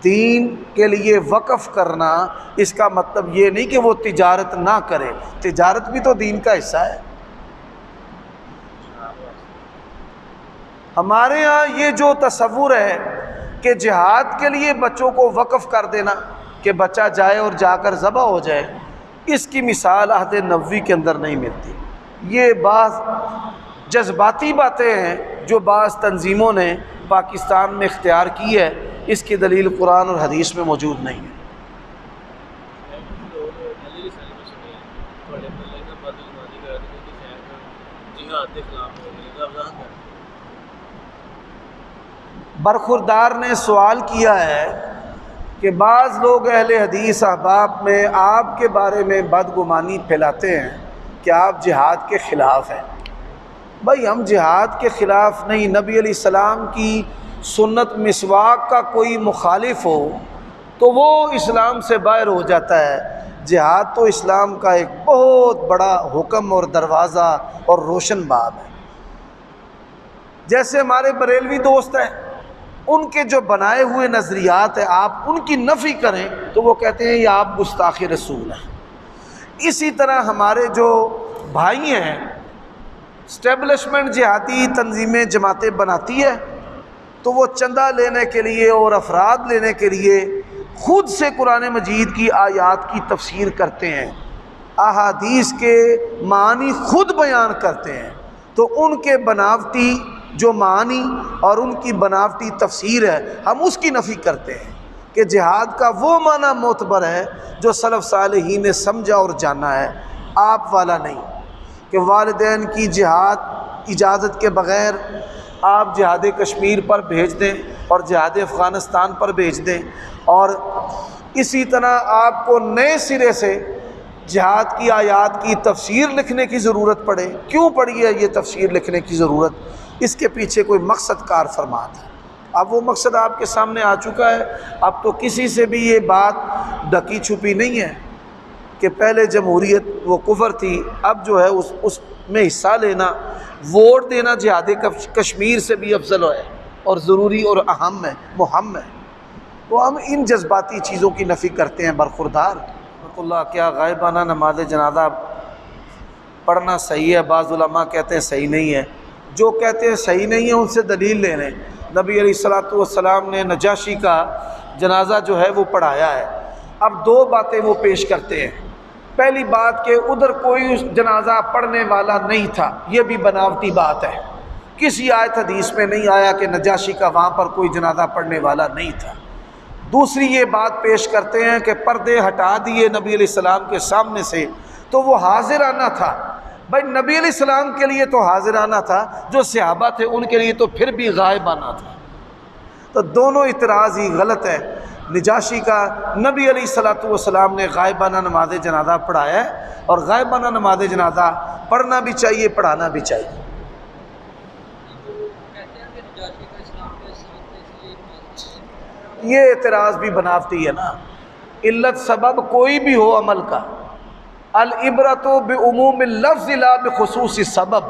دین کے لیے وقف کرنا اس کا مطلب یہ نہیں کہ وہ تجارت نہ کرے، تجارت بھی تو دین کا حصہ ہے۔ ہمارے ہاں یہ جو تصور ہے کہ جہاد کے لیے بچوں کو وقف کر دینا کہ بچہ جائے اور جا کر ذبح ہو جائے، اس کی مثال عہد نبوی کے اندر نہیں ملتی۔ یہ بعض جذباتی باتیں ہیں جو بعض تنظیموں نے پاکستان میں اختیار کی ہے، اس کی دلیل قرآن اور حدیث میں موجود نہیں ہے۔ برخوردار نے سوال کیا ہے کہ بعض لوگ اہل حدیث احباب میں آپ کے بارے میں بدگمانی پھیلاتے ہیں کہ آپ جہاد کے خلاف ہیں۔ بھائی ہم جہاد کے خلاف نہیں، نبی علیہ السلام کی سنت مسواک کا کوئی مخالف ہو تو وہ اسلام سے باہر ہو جاتا ہے۔ جہاد تو اسلام کا ایک بہت بڑا حکم اور دروازہ اور روشن باب ہے۔ جیسے ہمارے بریلوی دوست ہیں، ان کے جو بنائے ہوئے نظریات ہیں، آپ ان کی نفی کریں تو وہ کہتے ہیں یہ آپ گستاخ رسول ہیں۔ اسی طرح ہمارے جو بھائی ہیں، اسٹیبلشمنٹ جہادی تنظیمیں جماعتیں بناتی ہے تو وہ چندہ لینے کے لیے اور افراد لینے کے لیے خود سے قرآن مجید کی آیات کی تفسیر کرتے ہیں، احادیث کے معنی خود بیان کرتے ہیں، تو ان کے بناوٹی جو معنی اور ان کی بناوٹی تفسیر ہے ہم اس کی نفی کرتے ہیں کہ جہاد کا وہ معنی معتبر ہے جو سلف صالحین نے سمجھا اور جانا ہے، آپ والا نہیں کہ والدین کی جہاد اجازت کے بغیر آپ جہاد کشمیر پر بھیج دیں اور جہاد افغانستان پر بھیج دیں، اور اسی طرح آپ کو نئے سرے سے جہاد کی آیات کی تفسیر لکھنے کی ضرورت پڑے۔ کیوں پڑی ہے یہ تفسیر لکھنے کی ضرورت؟ اس کے پیچھے کوئی مقصد کار فرماتا ہے۔ اب وہ مقصد آپ کے سامنے آ چکا ہے، اب تو کسی سے بھی یہ بات ڈکی چھپی نہیں ہے کہ پہلے جمہوریت وہ کفر تھی، اب جو ہے اس میں حصہ لینا، ووٹ دینا جہاد کشمیر سے بھی افضل ہے اور ضروری اور اہم ہے، مہم ہے۔ تو ہم ان جذباتی چیزوں کی نفی کرتے ہیں۔ برخوردار اللہ، کیا غائبانہ نماز جنازہ پڑھنا صحیح ہے؟ بعض علماء کہتے ہیں صحیح نہیں ہے۔ جو کہتے ہیں صحیح نہیں ہے ان سے دلیل لے لیں۔ نبی علیہ السلام نے نجاشی کا جنازہ جو ہے وہ پڑھایا ہے۔ اب دو باتیں وہ پیش کرتے ہیں۔ پہلی بات کہ ادھر کوئی جنازہ پڑھنے والا نہیں تھا، یہ بھی بناوٹی بات ہے، کسی آیت حدیث میں نہیں آیا کہ نجاشی کا وہاں پر کوئی جنازہ پڑھنے والا نہیں تھا۔ دوسری یہ بات پیش کرتے ہیں کہ پردے ہٹا دیے نبی علیہ السلام کے سامنے سے تو وہ حاضرانہ تھا۔ بھائی نبی علیہ السلام کے لیے تو حاضرانہ تھا، جو صحابہ تھے ان کے لیے تو پھر بھی غائبانہ تھا۔ تو دونوں اعتراض ہی غلط ہے۔ نجاشی کا نبی علیہ السلام نے غائبانہ نماز جنازہ پڑھایا ہے، اور غائبانہ نماز جنازہ پڑھنا بھی چاہیے، پڑھانا بھی چاہیے۔ یہ اعتراض بھی بناوٹی ہے نا۔ علت سبب کوئی بھی ہو عمل کا، العبرۃ بعموم اللفظ لا بخصوص السبب۔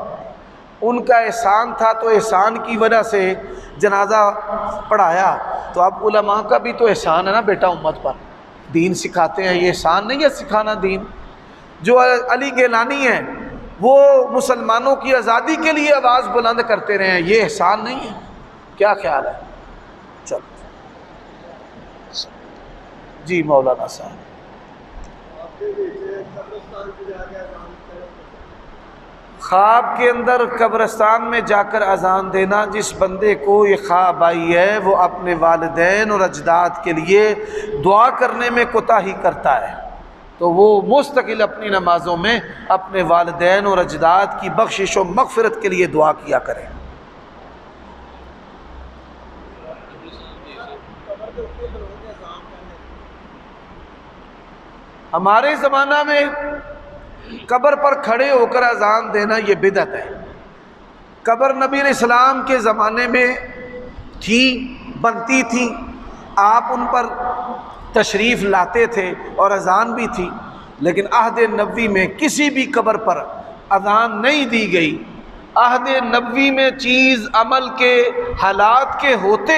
ان کا احسان تھا تو احسان کی وجہ سے جنازہ پڑھایا، تو اب علماء کا بھی تو احسان ہے نا بیٹا امت پر، دین سکھاتے ہیں، یہ احسان نہیں ہے سکھانا دین؟ جو علی گیلانی ہیں وہ مسلمانوں کی آزادی کے لیے آواز بلند کرتے رہے ہیں، یہ احسان نہیں ہے؟ کیا خیال ہے؟ چلو جی مولانا صاحب۔ خواب کے اندر قبرستان میں جا کر اذان دینا، جس بندے کو یہ خواب آئی ہے وہ اپنے والدین اور اجداد کے لیے دعا کرنے میں کوتاہی کرتا ہے، تو وہ مستقل اپنی نمازوں میں اپنے والدین اور اجداد کی بخشش و مغفرت کے لیے دعا کیا کریں۔ ہمارے زمانہ میں قبر پر کھڑے ہو کر اذان دینا یہ بدعت ہے۔ قبر نبی علیہ السلام کے زمانے میں تھی، بنتی تھی، آپ ان پر تشریف لاتے تھے اور اذان بھی تھی، لیکن عہد نبوی میں کسی بھی قبر پر اذان نہیں دی گئی۔ عہد نبوی میں چیز عمل کے حالات کے ہوتے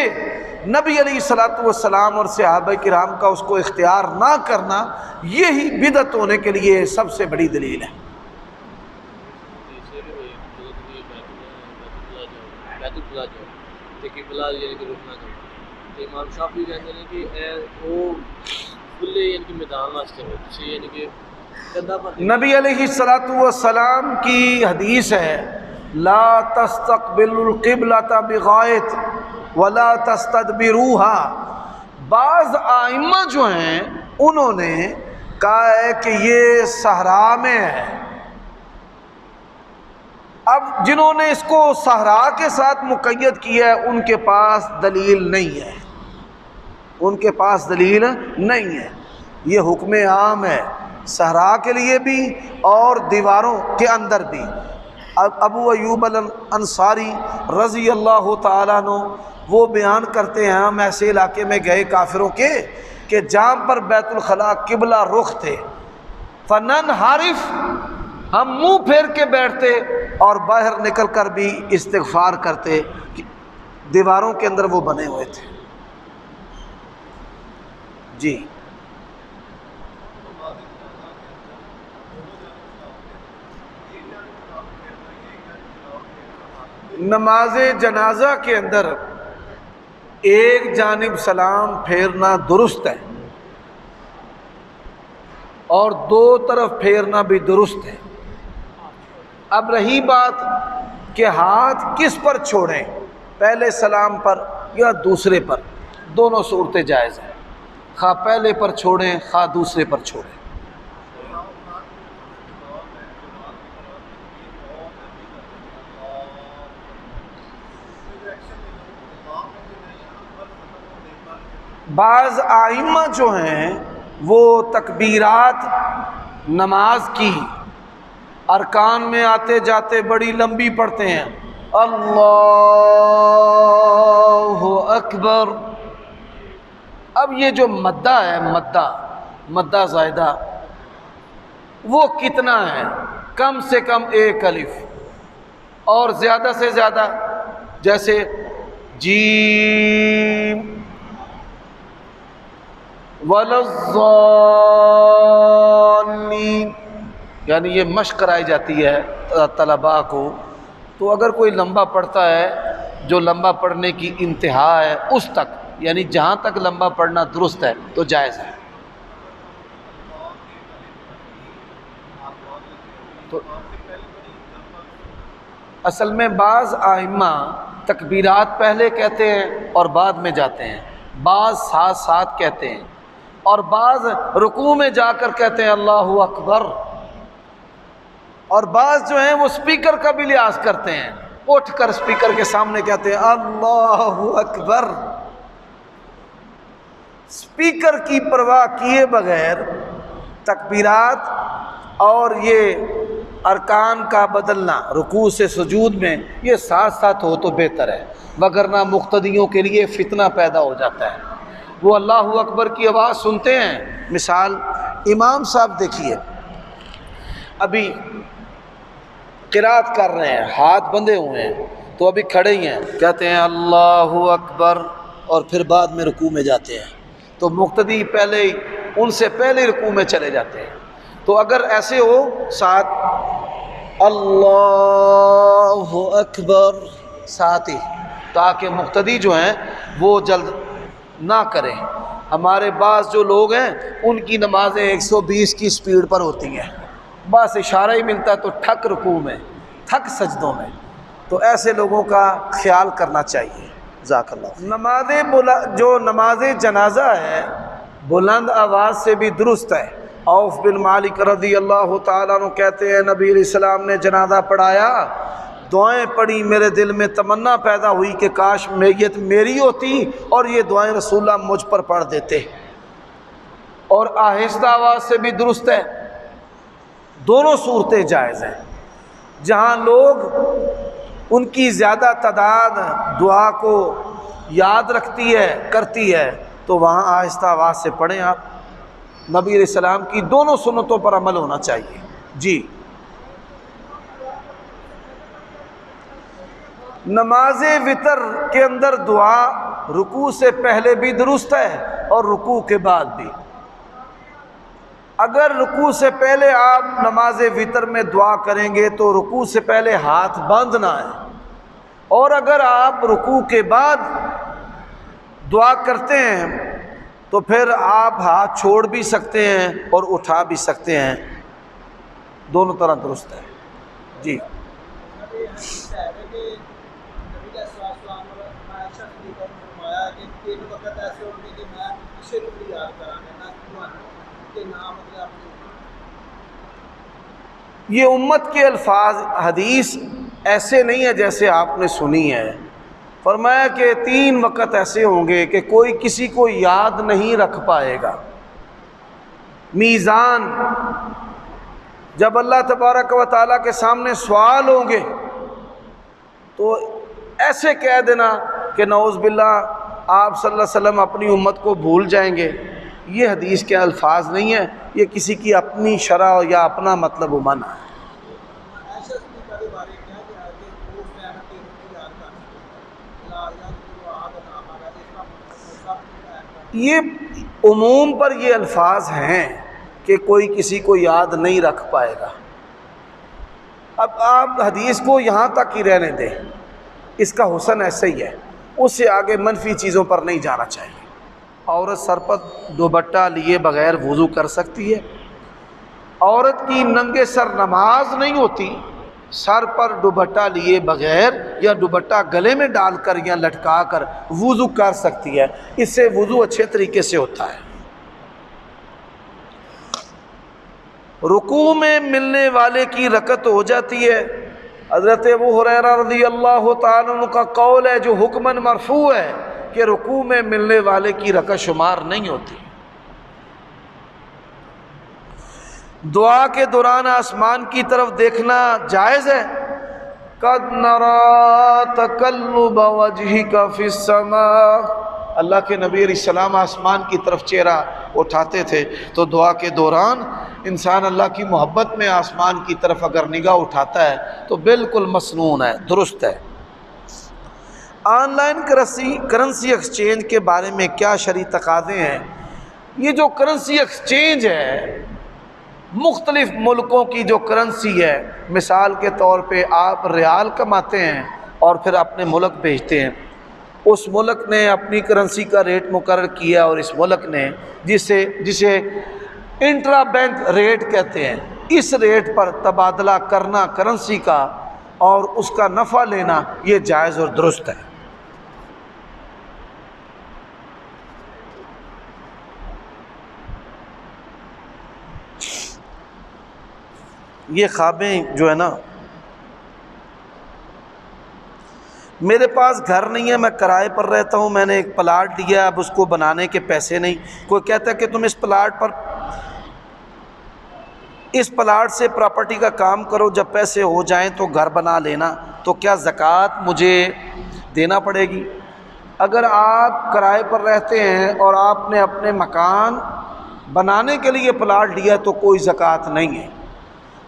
نبی علیہ الصلوۃ والسلام اور صحابہ کرام کا اس کو اختیار نہ کرنا، یہی بدعت ہونے کے لیے سب سے بڑی دلیل ہے۔ امام شافعی کہتے ہیں کہ وہ کھلے یعنی کہ میدان واسطے ہوتے ہیں، یعنی کہ نبی علیہ الصلوۃ والسلام کی حدیث ہے لا تستقبلوا القبلۃ بغائط ولا تستدبروها۔ بعض ائمہ جو ہیں انہوں نے کہا ہے کہ یہ صحرا میں ہے۔ اب جنہوں نے اس کو صحرا کے ساتھ مقید کیا ہے ان کے پاس دلیل نہیں ہے، ان کے پاس دلیل نہیں ہے۔ یہ حکم عام ہے صحرا کے لیے بھی اور دیواروں کے اندر بھی۔ ابو ایوب الانصاری رضی اللہ تعالیٰ عنہ وہ بیان کرتے ہیں ہم ایسے علاقے میں گئے کافروں کے کہ جہاں پر بیت الخلاء قبلہ رخ تھے، فننحرف، ہم منہ پھیر کے بیٹھتے اور باہر نکل کر بھی استغفار کرتے، دیواروں کے اندر وہ بنے ہوئے تھے۔ جی نماز جنازہ کے اندر ایک جانب سلام پھیرنا درست ہے اور دو طرف پھیرنا بھی درست ہے۔ اب رہی بات کہ ہاتھ کس پر چھوڑیں، پہلے سلام پر یا دوسرے پر، دونوں صورتیں جائز ہیں، خواہ پہلے پر چھوڑیں خواہ دوسرے پر چھوڑیں۔ بعض ائمہ جو ہیں وہ تکبیرات نماز کی ارکان میں آتے جاتے بڑی لمبی پڑھتے ہیں، اللہ اکبر۔ اب یہ جو مدہ ہے، مدہ زائدہ، وہ کتنا ہے؟ کم سے کم ایک الف، اور زیادہ سے زیادہ جیسے جیم وَلَلضَّالِّينَ، یعنی یہ مشق کرائی جاتی ہے طلباء کو۔ تو اگر کوئی لمبا پڑھتا ہے، جو لمبا پڑھنے کی انتہا ہے اس تک، یعنی جہاں تک لمبا پڑھنا درست ہے تو جائز ہے۔ تو اصل میں بعض ائمہ تکبیرات پہلے کہتے ہیں اور بعد میں جاتے ہیں، بعض ساتھ ساتھ کہتے ہیں، اور بعض رکوع میں جا کر کہتے ہیں اللہ اکبر، اور بعض جو ہیں وہ سپیکر کا بھی لحاظ کرتے ہیں، اٹھ کر سپیکر کے سامنے کہتے ہیں اللہ اکبر۔ سپیکر کی پرواہ کیے بغیر تکبیرات اور یہ ارکان کا بدلنا رکوع سے سجود میں، یہ ساتھ ساتھ ہو تو بہتر ہے، وگرنہ مقتدیوں کے لیے فتنہ پیدا ہو جاتا ہے۔ وہ اللہ اکبر کی آواز سنتے ہیں، مثال امام صاحب دیکھیے ابھی قرات کر رہے ہیں، ہاتھ بندھے ہوئے ہیں، تو ابھی کھڑے ہی ہیں، کہتے ہیں اللہ اکبر اور پھر بعد میں رکوع میں جاتے ہیں، تو مقتدی پہلے ہی ان سے پہلے رکوع میں چلے جاتے ہیں۔ تو اگر ایسے ہو ساتھ اللہ اکبر ساتھ ہی، تاکہ مقتدی جو ہیں وہ جلد نہ کریں۔ ہمارے بعض جو لوگ ہیں ان کی نمازیں 120 کی سپیڈ پر ہوتی ہیں، بس اشارہ ہی ملتا تو ٹھک رکوع میں، تھک سجدوں میں، تو ایسے لوگوں کا خیال کرنا چاہیے۔ جزاک اللہ۔ جو نماز جنازہ ہے بلند آواز سے بھی درست ہے۔ عوف بن مالک رضی اللہ تعالیٰ عنہ کہتے ہیں نبی علیہ السلام نے جنازہ پڑھایا، دعائیں پڑھی، میرے دل میں تمنا پیدا ہوئی کہ کاش میت میری ہوتی اور یہ دعائیں رسول اللہ مجھ پر پڑھ دیتے، اور آہستہ آواز سے بھی درست ہے۔ دونوں صورتیں جائز ہیں۔ جہاں لوگ ان کی زیادہ تعداد دعا کو یاد رکھتی ہے، کرتی ہے، تو وہاں آہستہ آواز سے پڑھیں آپ۔ نبی علیہ السلام کی دونوں سنتوں پر عمل ہونا چاہیے۔ جی نماز وطر کے اندر دعا رکوع سے پہلے بھی درست ہے اور رکوع کے بعد بھی۔ اگر رکوع سے پہلے آپ نماز وطر میں دعا کریں گے تو رکوع سے پہلے ہاتھ باندھنا ہے، اور اگر آپ رکوع کے بعد دعا کرتے ہیں تو پھر آپ ہاتھ چھوڑ بھی سکتے ہیں اور اٹھا بھی سکتے ہیں، دونوں طرح درست ہے۔ جی یہ امت کے الفاظ، حدیث ایسے نہیں ہے جیسے آپ نے سنی ہے۔ فرمایا کہ 3 وقت ایسے ہوں گے کہ کوئی کسی کو یاد نہیں رکھ پائے گا۔ میزان، جب اللہ تبارک و تعالیٰ کے سامنے سوال ہوں گے تو ایسے کہہ دینا کہ نعوذ باللہ آپ صلی اللہ علیہ وسلم اپنی امت کو بھول جائیں گے، یہ حدیث کے الفاظ نہیں ہیں، یہ کسی کی اپنی شرح یا اپنا مطلب و معنی ہے۔ یہ عموم پر یہ الفاظ ہیں کہ کوئی کسی کو یاد نہیں رکھ پائے گا۔ اب آپ حدیث کو یہاں تک ہی رہنے دیں، اس کا حسن ایسے ہی ہے، اس سے آگے منفی چیزوں پر نہیں جانا چاہیے۔ عورت سر پر دوپٹہ لیے بغیر وضو کر سکتی ہے۔ عورت کی ننگے سر نماز نہیں ہوتی، سر پر دوپٹہ لیے بغیر یا دوپٹہ گلے میں ڈال کر یا لٹکا کر وضو کر سکتی ہے، اس سے وضو اچھے طریقے سے ہوتا ہے۔ رکوع میں ملنے والے کی رکعت ہو جاتی ہے۔ حضرت ابو ہریرہ رضی اللہ تعالیٰ عنہ کا قول ہے جو حکماً مرفوع ہے کہ رکوع میں ملنے والے کی رکعت شمار نہیں ہوتی۔ دعا کے دوران آسمان کی طرف دیکھنا جائز ہے۔ قد نرى تقلب وجهك في السماء، اللہ کے نبی علیہ السلام آسمان کی طرف چہرہ اٹھاتے تھے، تو دعا کے دوران انسان اللہ کی محبت میں آسمان کی طرف اگر نگاہ اٹھاتا ہے تو بالکل مسنون ہے، درست ہے۔ آن لائن کرنسی ایکسچینج کے بارے میں کیا شرعی تقاضے ہیں؟ یہ جو کرنسی ایکسچینج ہے، مختلف ملکوں کی جو کرنسی ہے، مثال کے طور پہ آپ ریال کماتے ہیں اور پھر اپنے ملک بھیجتے ہیں، اس ملک نے اپنی کرنسی کا ریٹ مقرر کیا اور اس ملک نے جسے انٹرا بینک ریٹ کہتے ہیں، اس ریٹ پر تبادلہ کرنا کرنسی کا اور اس کا نفع لینا، یہ جائز اور درست ہے۔ یہ خوابیں جو ہے نا، میرے پاس گھر نہیں ہے، میں کرائے پر رہتا ہوں، میں نے ایک پلاٹ لیا، اب اس کو بنانے کے پیسے نہیں، کوئی کہتا ہے کہ تم اس پلاٹ سے پراپرٹی کا کام کرو، جب پیسے ہو جائیں تو گھر بنا لینا، تو کیا زکوٰۃ مجھے دینا پڑے گی؟ اگر آپ کرائے پر رہتے ہیں اور آپ نے اپنے مکان بنانے کے لیے پلاٹ لیا تو کوئی زکوٰۃ نہیں ہے۔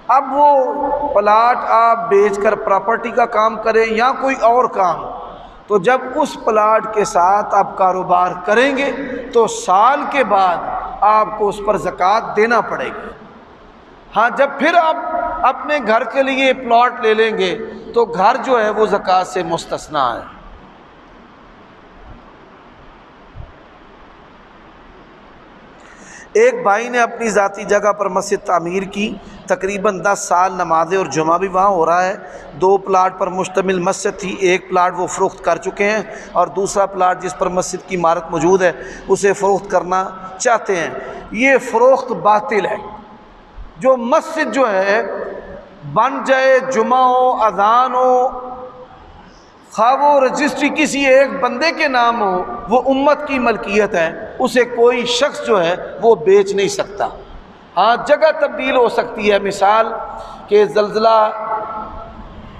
اب وہ پلاٹ آپ بیچ کر پراپرٹی کا کام کریں یا کوئی اور کام، تو جب اس پلاٹ کے ساتھ آپ کاروبار کریں گے تو سال کے بعد آپ کو اس پر زکوٰۃ دینا پڑے گی۔ ہاں، جب پھر آپ اپنے گھر کے لیے پلاٹ لے لیں گے تو گھر جو ہے وہ زکوٰۃ سے مستثنیٰ ہے۔ ایک بھائی نے اپنی ذاتی جگہ پر مسجد تعمیر کی، تقریباً 10 سال نمازیں اور جمعہ بھی وہاں ہو رہا ہے۔ 2 پلاٹ پر مشتمل مسجد تھی، ایک پلاٹ وہ فروخت کر چکے ہیں اور دوسرا پلاٹ جس پر مسجد کی عمارت موجود ہے اسے فروخت کرنا چاہتے ہیں۔ یہ فروخت باطل ہے۔ جو مسجد جو ہے بن جائے، جمعہ ہو، اذان ہو، خواہ وہ رجسٹری کسی ایک بندے کے نام ہو، وہ امت کی ملکیت ہے، اسے کوئی شخص جو ہے وہ بیچ نہیں سکتا۔ ہاں، جگہ تبدیل ہو سکتی ہے، مثال کہ زلزلہ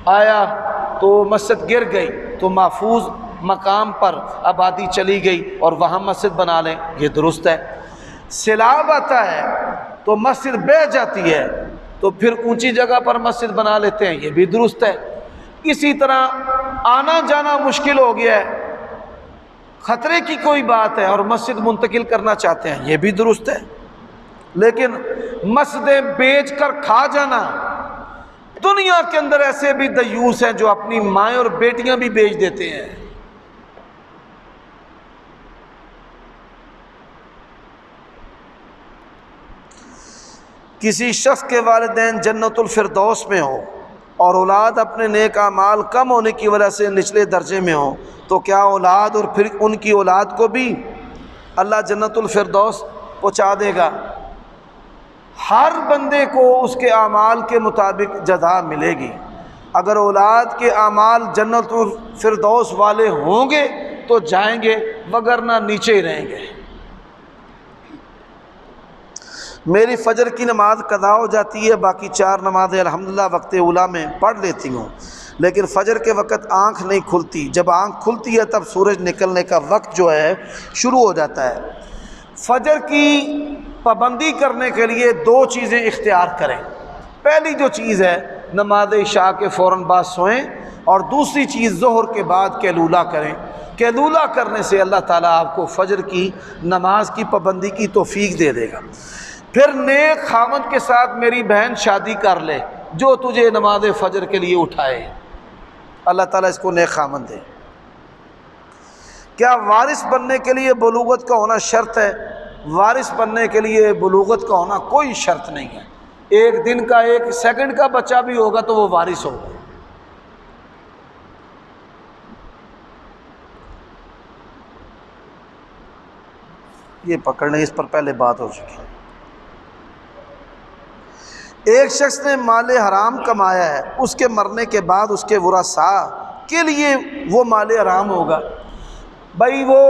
آیا تو مسجد گر گئی تو محفوظ مقام پر آبادی چلی گئی اور وہاں مسجد بنا لیں، یہ درست ہے۔ سیلاب آتا ہے تو مسجد بہہ جاتی ہے تو پھر اونچی جگہ پر مسجد بنا لیتے ہیں، یہ بھی درست ہے۔ اسی طرح آنا جانا مشکل ہو گیا ہے، خطرے کی کوئی بات ہے اور مسجد منتقل کرنا چاہتے ہیں، یہ بھی درست ہے، لیکن مسجدیں بیچ کر کھا جانا، دنیا کے اندر ایسے بھی دیوس ہیں جو اپنی مائیں اور بیٹیاں بھی بیچ دیتے ہیں۔ کسی شخص کے والدین جنت الفردوس میں ہو اور اولاد اپنے نیک اعمال کم ہونے کی وجہ سے نچلے درجے میں ہو، تو کیا اولاد اور پھر ان کی اولاد کو بھی اللہ جنت الفردوس پہنچا دے گا؟ ہر بندے کو اس کے اعمال کے مطابق جزا ملے گی۔ اگر اولاد کے اعمال جنت الفردوس والے ہوں گے تو جائیں گے، وگرنہ نیچے ہی رہیں گے۔ میری فجر کی نماز قضا ہو جاتی ہے، باقی 4 نمازیں الحمدللہ وقت اولیٰ میں پڑھ لیتی ہوں، لیکن فجر کے وقت آنکھ نہیں کھلتی۔ جب آنکھ کھلتی ہے تب سورج نکلنے کا وقت جو ہے شروع ہو جاتا ہے۔ فجر کی پابندی کرنے کے لیے 2 چیزیں اختیار کریں۔ پہلی جو چیز ہے نماز عشاء کے فوراً بعد سوئیں، اور دوسری چیز ظہر کے بعد قیلولہ کریں۔ قیلولہ کرنے سے اللہ تعالیٰ آپ کو فجر کی نماز کی پابندی کی توفیق دے دے گا۔ پھر نیک خاوند کے ساتھ میری بہن شادی کر لے جو تجھے نماز فجر کے لیے اٹھائے، اللہ تعالیٰ اس کو نیک خاوند دے۔ کیا وارث بننے کے لیے بلوغت کا ہونا شرط ہے؟ وارث بننے کے لیے بلوغت کا ہونا کوئی شرط نہیں ہے۔ 1 دن کا 1 سیکنڈ کا بچہ بھی ہوگا تو وہ وارث ہوگا۔ یہ پکڑ لیں، اس پر پہلے بات ہو چکی ہے۔ ایک شخص نے مال حرام کمایا ہے، اس کے مرنے کے بعد اس کے ورثاء کے لیے وہ مال حرام ہوگا۔ بھائی وہ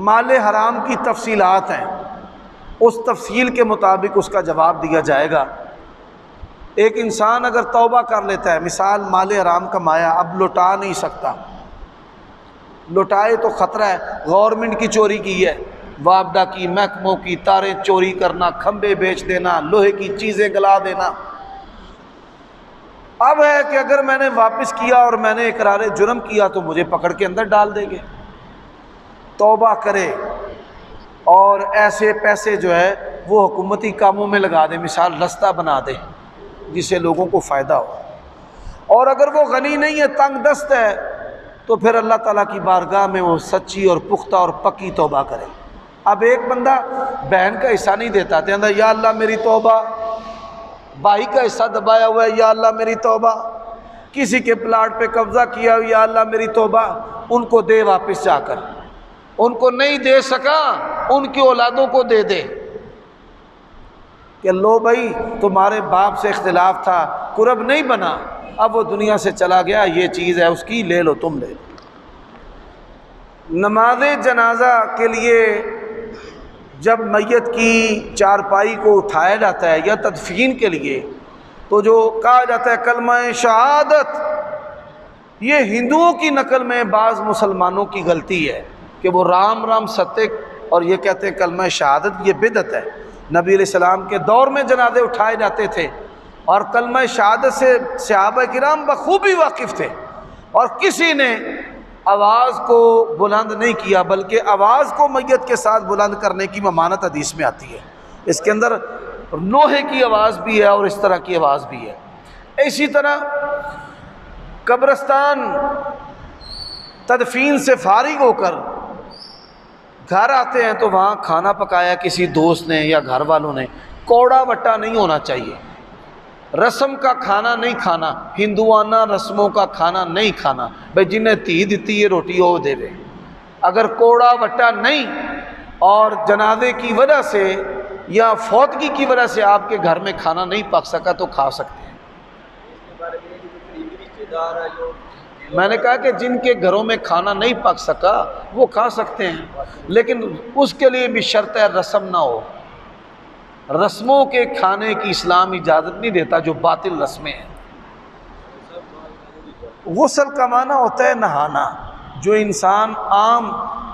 مال حرام کی تفصیلات ہیں، اس تفصیل کے مطابق اس کا جواب دیا جائے گا۔ ایک انسان اگر توبہ کر لیتا ہے، مثال مال حرام کمایا، اب لوٹا نہیں سکتا، لوٹائے تو خطرہ ہے، گورنمنٹ کی چوری کی ہے، وابڈا کی، محکموں کی، تاریں چوری کرنا، کھمبے بیچ دینا، لوہے کی چیزیں گلا دینا۔ اب ہے کہ اگر میں نے واپس کیا اور میں نے اقرار جرم کیا تو مجھے پکڑ کے اندر ڈال دیں گے۔ توبہ کرے اور ایسے پیسے جو ہے وہ حکومتی کاموں میں لگا دے، مثال رستہ بنا دے جس سے لوگوں کو فائدہ ہو۔ اور اگر وہ غنی نہیں ہے، تنگ دست ہے، تو پھر اللہ تعالیٰ کی بارگاہ میں وہ سچی اور پختہ اور پکی توبہ کرے۔ اب ایک بندہ بہن کا حصہ نہیں دیتا، کہتا یا اللہ میری توبہ، بھائی کا حصہ دبایا ہوا ہے، یا اللہ میری توبہ، کسی کے پلاٹ پہ قبضہ کیا ہوا، یا اللہ میری توبہ، ان کو دے واپس جا کر، ان کو نہیں دے سکا ان کی اولادوں کو دے دے کہ لو بھائی تمہارے باپ سے اختلاف تھا، قرب نہیں بنا، اب وہ دنیا سے چلا گیا، یہ چیز ہے اس کی، لے لو، تم لے لو۔ نماز جنازہ کے لیے جب میت کی چارپائی کو اٹھایا جاتا ہے یا تدفین کے لیے تو جو کہا جاتا ہے کلمہ شہادت، یہ ہندوؤں کی نقل میں بعض مسلمانوں کی غلطی ہے کہ وہ رام رام ستک اور یہ کہتے ہیں کلمہ شہادت، یہ بدعت ہے۔ نبی علیہ السلام کے دور میں جنازے اٹھائے جاتے تھے اور کلمہ شہادت سے صحابہ کرام بخوبی واقف تھے، اور کسی نے آواز کو بلند نہیں کیا، بلکہ آواز کو میت کے ساتھ بلند کرنے کی ممانعت حدیث میں آتی ہے۔ اس کے اندر نوحے کی آواز بھی ہے اور اس طرح کی آواز بھی ہے۔ اسی طرح قبرستان تدفین سے فارغ ہو کر گھر آتے ہیں تو وہاں کھانا پکایا کسی دوست نے یا گھر والوں نے، کوڑا وٹا نہیں ہونا چاہیے، رسم کا کھانا نہیں کھانا، ہندوانہ رسموں کا کھانا نہیں کھانا۔ بھائی جنہیں تھی دیتی ہے روٹی وہ دے دے، اگر کوڑا وٹا نہیں اور جنازے کی وجہ سے یا فوتگی کی وجہ سے آپ کے گھر میں کھانا نہیں پک سکا تو کھا سکتے ہیں۔ میں نے کہا کہ جن کے گھروں میں کھانا نہیں پک سکا وہ کھا سکتے ہیں، لیکن اس کے لیے بھی شرط ہے رسم نہ ہو۔ رسموں کے کھانے کی اسلام اجازت نہیں دیتا جو باطل رسمیں ہیں۔ غسل کا معنی ہوتا ہے نہانا، جو انسان عام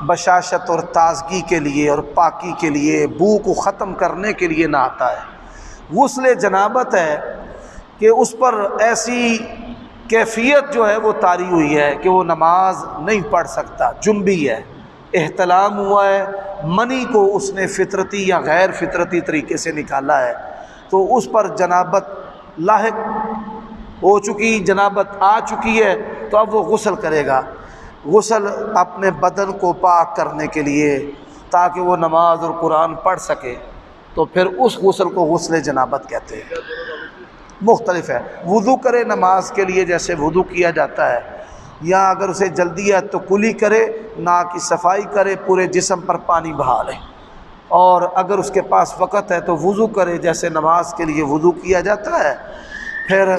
بشاشت اور تازگی کے لیے اور پاکی کے لیے، بو کو ختم کرنے کے لیے نہاتا ہے۔ غسل جنابت ہے کہ اس پر ایسی کیفیت جو ہے وہ طاری ہوئی ہے کہ وہ نماز نہیں پڑھ سکتا، جنبی ہے، احتلام ہوا ہے، منی کو اس نے فطرتی یا غیر فطرتی طریقے سے نکالا ہے، تو اس پر جنابت لاحق ہو چکی، جنابت آ چکی ہے، تو اب وہ غسل کرے گا، غسل اپنے بدن کو پاک کرنے کے لیے تاکہ وہ نماز اور قرآن پڑھ سکے، تو پھر اس غسل کو غسل جنابت کہتے ہیں۔ مختلف ہے، وضو کرے نماز کے لیے جیسے وضو کیا جاتا ہے، یا اگر اسے جلدی ہے تو کلی کرے، ناک کی صفائی کرے، پورے جسم پر پانی بہا لے، اور اگر اس کے پاس وقت ہے تو وضو کرے جیسے نماز کے لیے وضو کیا جاتا ہے، پھر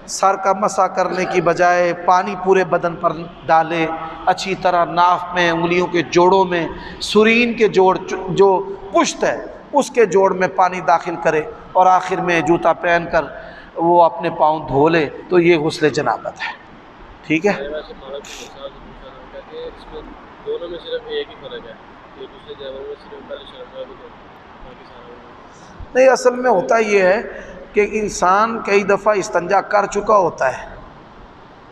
سر کا مسح کرنے کی بجائے پانی پورے بدن پر ڈالے، اچھی طرح ناف میں، انگلیوں کے جوڑوں میں، سرین کے جوڑ جو پشت ہے اس کے جوڑ میں پانی داخل کرے، اور آخر میں جوتا پہن کر وہ اپنے پاؤں دھو لے، تو یہ غسل جنابت ہے۔ ٹھیک ہے؟ ویسے مولانا کی مثال سے پوچھا تھا کہ اس میں دونوں میں صرف ایک ہی فرق ہے کہ دوسرے جگہوں میں صرف پہلے شرم ہے باقی سارا نہیں، اصل میں ہوتا یہ ہے کہ انسان کئی دفعہ استنجا کر چکا ہوتا ہے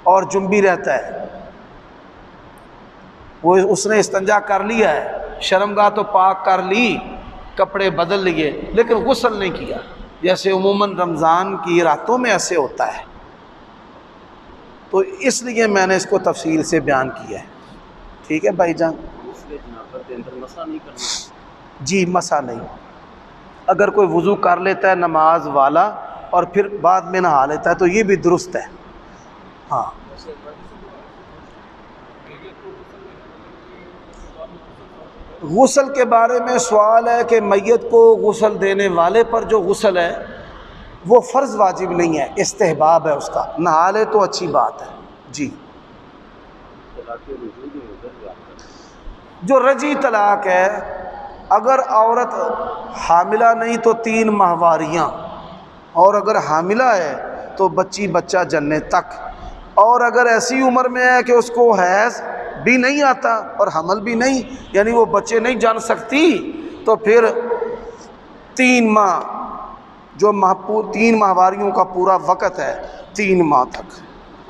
اور جنبی رہتا ہے، وہ اس نے استنجا کر لیا ہے، شرمگاہ تو پاک کر لی، کپڑے بدل لیے، لیکن غسل نہیں کیا، جیسے عموماً رمضان کی راتوں میں ایسے ہوتا ہے، تو اس لیے میں نے اس کو تفصیل سے بیان کیا ہے۔ ٹھیک ہے بھائی جان؟ غسل جنابت کے اندر مسح نہیں کرنا؟ جی، مسح نہیں، اگر کوئی وضو کر لیتا ہے نماز والا اور پھر بعد میں نہا لیتا ہے تو یہ بھی درست ہے۔ ہاں، غسل کے بارے میں سوال ہے کہ میت کو غسل دینے والے پر جو غسل ہے وہ فرض واجب نہیں ہے، استحباب ہے اس کا، نہا لے تو اچھی بات ہے۔ جی، جو رجی طلاق ہے، اگر عورت حاملہ نہیں تو 3 ماہواریاں، اور اگر حاملہ ہے تو بچہ جننے تک، اور اگر ایسی عمر میں ہے کہ اس کو حیض بھی نہیں آتا اور حمل بھی نہیں، یعنی وہ بچے نہیں جان سکتی، تو پھر 3 ماہ جو 3 ماہواریوں کا پورا وقت ہے، 3 ماہ تک۔